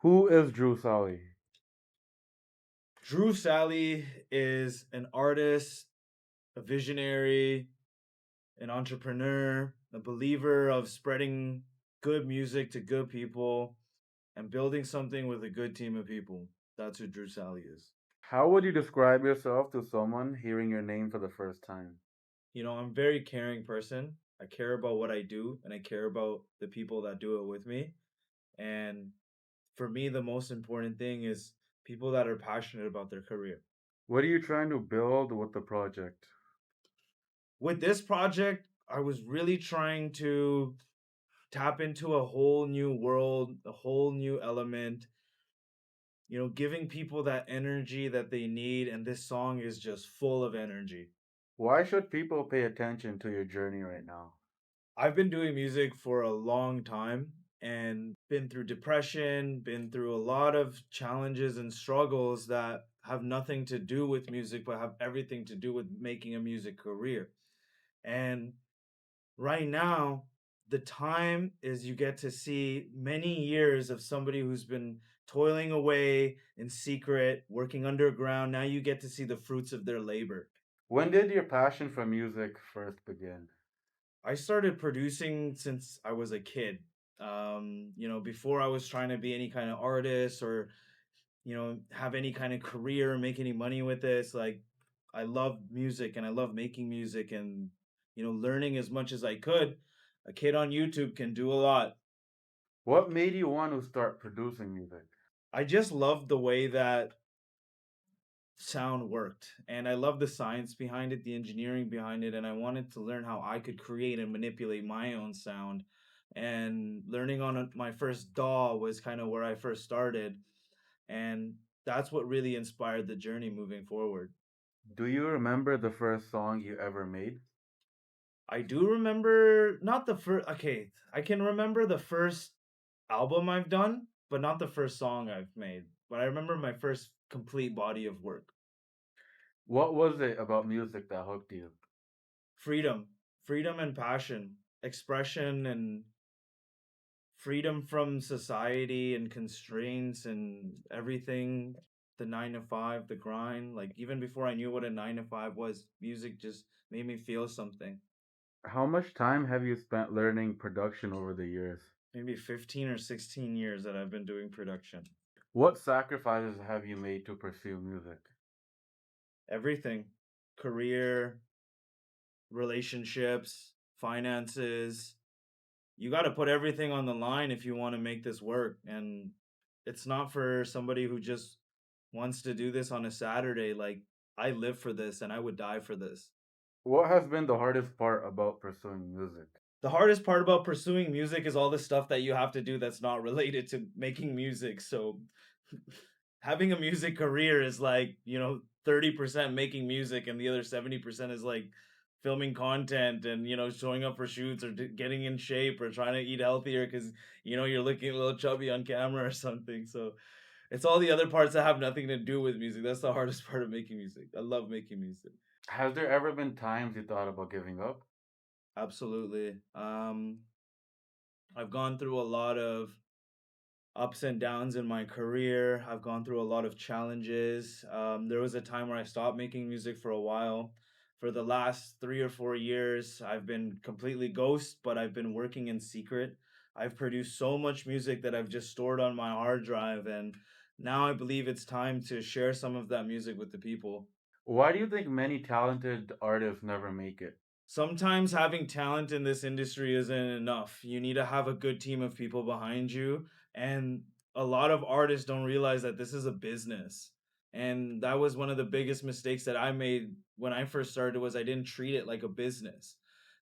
Who is Drew Sally? Drew Sally is an artist, a visionary, an entrepreneur, a believer of spreading good music to good people and building something with a good team of people. That's who Drew Sally is. How would you describe yourself to someone hearing your name for the first time? I'm a very caring person. I care about what I do and I care about the people that do it with me. And for me, the most important thing is people that are passionate about their career. What are you trying to build with the project? With this project, I was really trying to tap into a whole new world, a whole new element, giving people that energy that they need. And this song is just full of energy. Why should people pay attention to your journey right now? I've been doing music for a long time and been through depression, been through a lot of challenges and struggles that have nothing to do with music, but have everything to do with making a music career. And right now, the time is you get to see many years of somebody who's been toiling away in secret, working underground. Now you get to see the fruits of their labor. When did your passion for music first begin? I started producing since I was a kid. Before I was trying to be any kind of artist or, have any kind of career, make any money with this. Like, I love music and I love making music and, learning as much as I could. A kid on YouTube can do a lot. What made you want to start producing music? I just loved the way that sound worked and I love the science behind it, the engineering behind it, and I wanted to learn how I could create and manipulate my own sound. And learning on my first DAW was kind of where I first started, and that's what really inspired the journey moving forward. Do you remember the first song you ever made? I do remember not the first. Okay, I can remember the first album I've done, but not the first song I've made. But I remember my first complete body of work. What was it about music that hooked you? Freedom, freedom and passion, expression and freedom from society and constraints and everything. The 9 to 5, the grind. Like, even before I knew what a 9 to 5 was, music just made me feel something. How much time have you spent learning production over the years? Maybe 15 or 16 years that I've been doing production. What sacrifices have you made to pursue music? Everything: career, relationships, finances. You got to put everything on the line if you want to make this work. And it's not for somebody who just wants to do this on a Saturday. Like, I live for this and I would die for this. What has been the hardest part about pursuing music? The hardest part about pursuing music is all the stuff that you have to do that's not related to making music. So having a music career is like, 30% making music and the other 70% is like filming content and, showing up for shoots or getting in shape or trying to eat healthier because, you're looking a little chubby on camera or something. So it's all the other parts that have nothing to do with music. That's the hardest part of making music. I love making music. Has there ever been times you thought about giving up? Absolutely. I've gone through a lot of ups and downs in my career. I've gone through a lot of challenges. There was a time where I stopped making music for a while. For the last 3 or 4 years, I've been completely ghost, but I've been working in secret. I've produced so much music that I've just stored on my hard drive, and now I believe it's time to share some of that music with the people. Why do you think many talented artists never make it? Sometimes having talent in this industry isn't enough. You need to have a good team of people behind you. And a lot of artists don't realize that this is a business. And that was one of the biggest mistakes that I made when I first started was I didn't treat it like a business.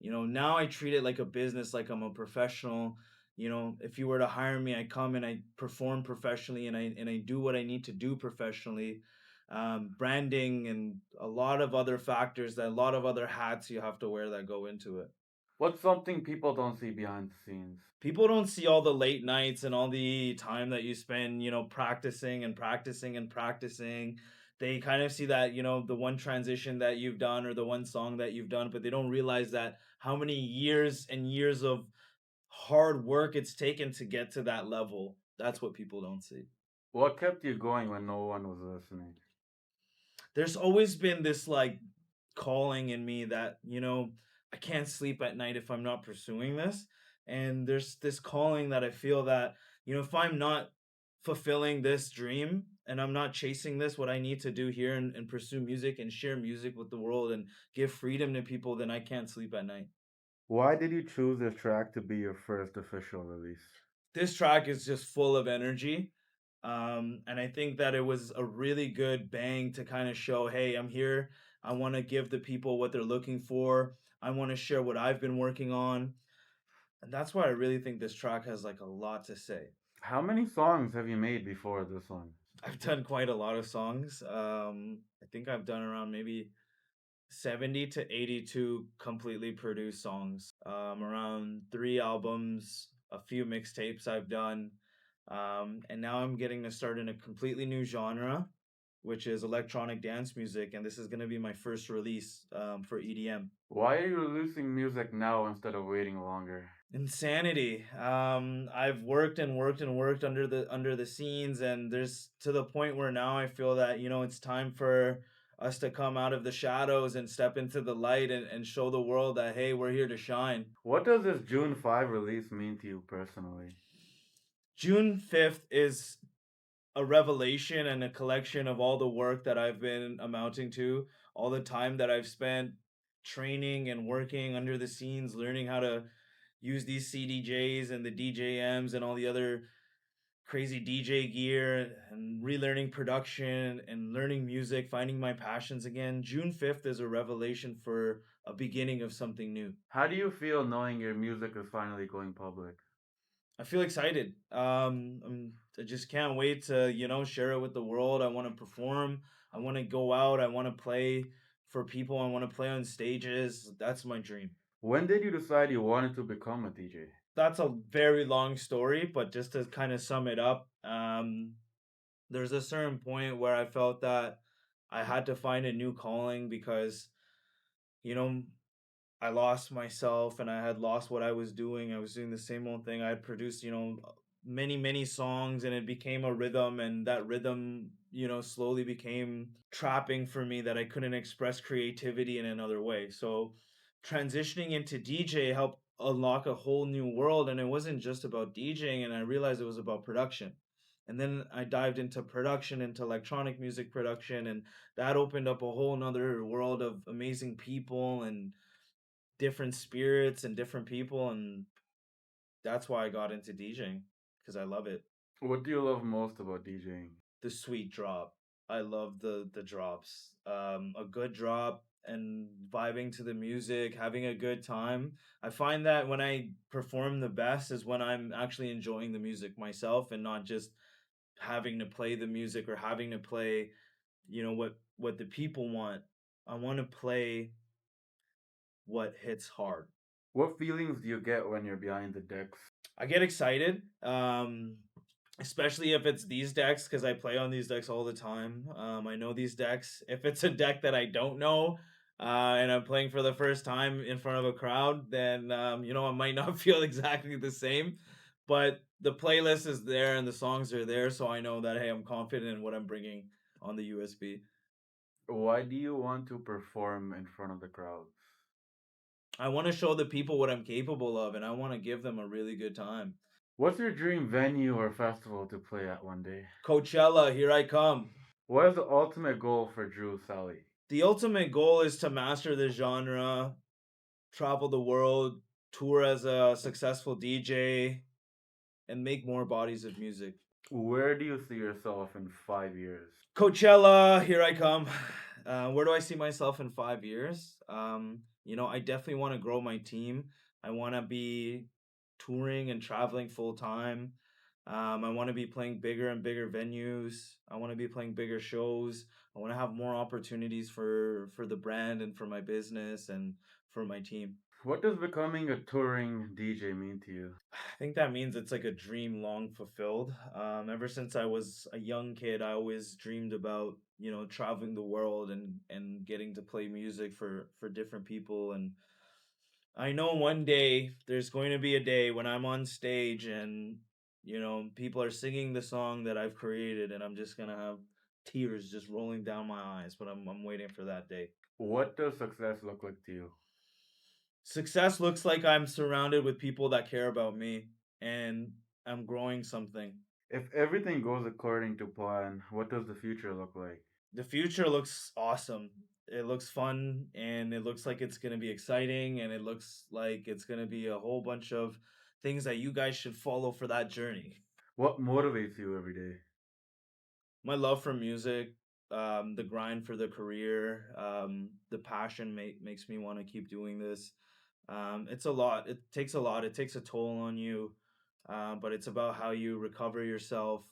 Now I treat it like a business, like I'm a professional. If you were to hire me, I come and I perform professionally and I do what I need to do professionally. Branding and a lot of other factors, that a lot of other hats you have to wear that go into it. What's something people don't see behind the scenes? People don't see all the late nights and all the time that you spend, practicing and practicing and practicing. They kind of see that, the one transition that you've done or the one song that you've done, but they don't realize that how many years and years of hard work it's taken to get to that level. That's what people don't see. What kept you going when no one was listening? There's always been this like calling in me that, I can't sleep at night if I'm not pursuing this. And there's this calling that I feel that, if I'm not fulfilling this dream and I'm not chasing this, what I need to do here and pursue music and share music with the world and give freedom to people, then I can't sleep at night. Why did you choose this track to be your first official release? This track is just full of energy. And I think that it was a really good bang to kind of show, hey, I'm here. I want to give the people what they're looking for. I want to share what I've been working on. And that's why I really think this track has like a lot to say. How many songs have you made before this one? I've done quite a lot of songs. I think I've done around maybe 70 to 82 completely produced songs, around 3 albums, a few mixtapes I've done. And now I'm getting to start in a completely new genre, which is electronic dance music. And this is going to be my first release for EDM. Why are you releasing music now instead of waiting longer? Insanity. I've worked and worked and worked under the scenes, and there's to the point where now I feel that it's time for us to come out of the shadows and step into the light and show the world that hey, we're here to shine. What does this June 5 release mean to you personally? June 5th is a revelation and a collection of all the work that I've been amounting to, all the time that I've spent training and working under the scenes, learning how to use these CDJs and the DJMs and all the other crazy DJ gear and relearning production and learning music, finding my passions again. June 5th is a revelation for a beginning of something new. How do you feel knowing your music is finally going public? I feel excited. I just can't wait to, share it with the world. I want to perform. I want to go out. I want to play for people. I want to play on stages. That's my dream. When did you decide you wanted to become a DJ? That's a very long story, but just to kind of sum it up, there's a certain point where I felt that I had to find a new calling because, you know, I lost myself and I had lost what I was doing. I was doing the same old thing. I had produced, many, many songs and it became a rhythm. And that rhythm, slowly became trapping for me that I couldn't express creativity in another way. So transitioning into DJ helped unlock a whole new world. And it wasn't just about DJing. And I realized it was about production. And then I dived into production, into electronic music production. And that opened up a whole nother world of amazing people and different spirits and different people, and that's why I got into DJing because I love it. What do you love most about DJing? The sweet drop. I love the drops. A good drop and vibing to the music, having a good time. I find that when I perform the best is when I'm actually enjoying the music myself and not just having to play the music or having to play, what the people want. I want to play what hits hard. What feelings do you get when you're behind the decks? I get excited, especially if it's these decks because I play on these decks all the time. I know these decks. If it's a deck that I don't know, and I'm playing for the first time in front of a crowd, then I might not feel exactly the same. But the playlist is there and the songs are there, so I know that hey, I'm confident in what I'm bringing on the USB. Why do you want to perform in front of the crowds? I want to show the people what I'm capable of, and I want to give them a really good time. What's your dream venue or festival to play at one day? Coachella, here I come. What is the ultimate goal for Drew Sally? The ultimate goal is to master the genre, travel the world, tour as a successful DJ, and make more bodies of music. Where do you see yourself in 5 years? Coachella, here I come. Where do I see myself in 5 years? I definitely want to grow my team. I want to be touring and traveling full time. I want to be playing bigger and bigger venues. I want to be playing bigger shows. I want to have more opportunities for the brand and for my business and for my team. What does becoming a touring DJ mean to you? I think that means it's like a dream long fulfilled. Ever since I was a young kid, I always dreamed about traveling the world and getting to play music for different people. And I know one day there's going to be a day when I'm on stage and People are singing the song that I've created, and I'm just gonna have tears just rolling down my eyes. But I'm waiting for that day. What does success look like to you? Success looks like I'm surrounded with people that care about me, and I'm growing something. If everything goes according to plan, what does the future look like? The future looks awesome. It looks fun, and it looks like it's going to be exciting, and it looks like it's going to be a whole bunch of things that you guys should follow for that journey. What motivates you every day? My love for music, the grind for the career, the passion makes me want to keep doing this. It's a lot. It takes a lot. It takes a toll on you, but it's about how you recover yourself,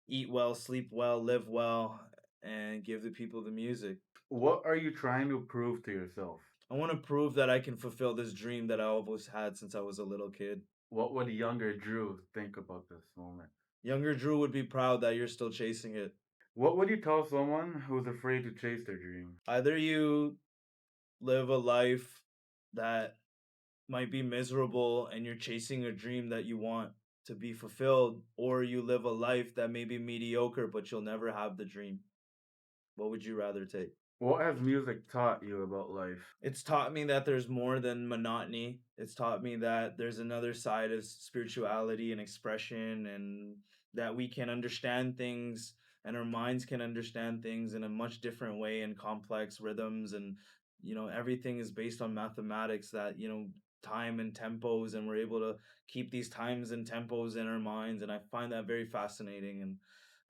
eat well, sleep well, live well, and give the people the music. What are you trying to prove to yourself? I want to prove that I can fulfill this dream that I always had since I was a little kid. What would younger Drew think about this moment? Younger Drew would be proud that you're still chasing it. What would you tell someone who's afraid to chase their dream? Either you live a life that might be miserable and you're chasing a dream that you want to be fulfilled, or you live a life that may be mediocre but you'll never have the dream. What would you rather take? What has music taught you about life? It's taught me that there's more than monotony. It's taught me that there's another side of spirituality and expression, and that we can understand things and our minds can understand things in a much different way, and complex rhythms, and everything is based on mathematics, that time and tempos, and we're able to keep these times and tempos in our minds, and I find that very fascinating. And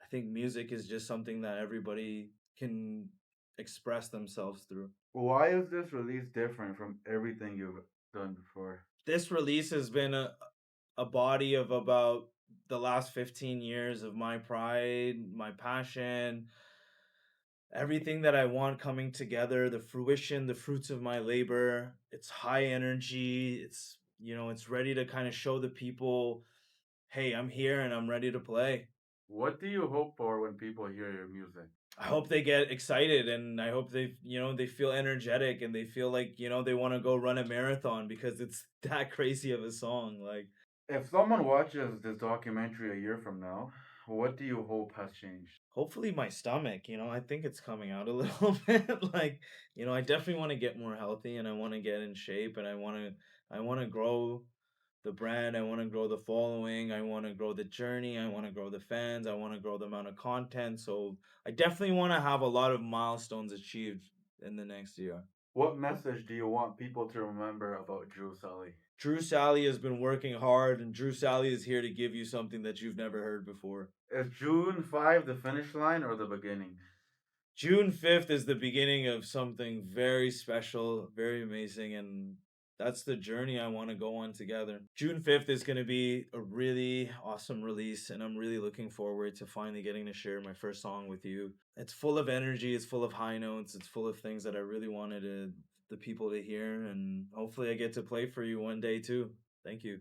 I think music is just something that everybody can express themselves through. Why is this release different from everything you've done before? This release has been a body of about the last 15 years of my pride, my passion, everything that I want coming together, the fruition, the fruits of my labor. It's high energy. It's ready to kind of show the people, hey, I'm here and I'm ready to play. What do you hope for when people hear your music? I hope they get excited, and I hope they feel energetic, and they feel like, they want to go run a marathon because it's that crazy of a song. Like, If someone watches this documentary a year from now, what do you hope has changed? hopefully my stomach, I think it's coming out a little bit. Like, I definitely want to get more healthy, and I want to get in shape, and I want to grow the brand, I want to grow the following, I want to grow the journey, I want to grow the fans, I want to grow the amount of content. So I definitely want to have a lot of milestones achieved in the next year. What message do you want people to remember about Drew Sully? Drew Sally has been working hard, and Drew Sally is here to give you something that you've never heard before. Is June 5 the finish line or the beginning? June 5th is the beginning of something very special, very amazing, and that's the journey I want to go on together. June 5th is going to be a really awesome release, and I'm really looking forward to finally getting to share my first song with you. It's full of energy, it's full of high notes, it's full of things that I really wanted the people to hear, and hopefully I get to play for you one day too. Thank you.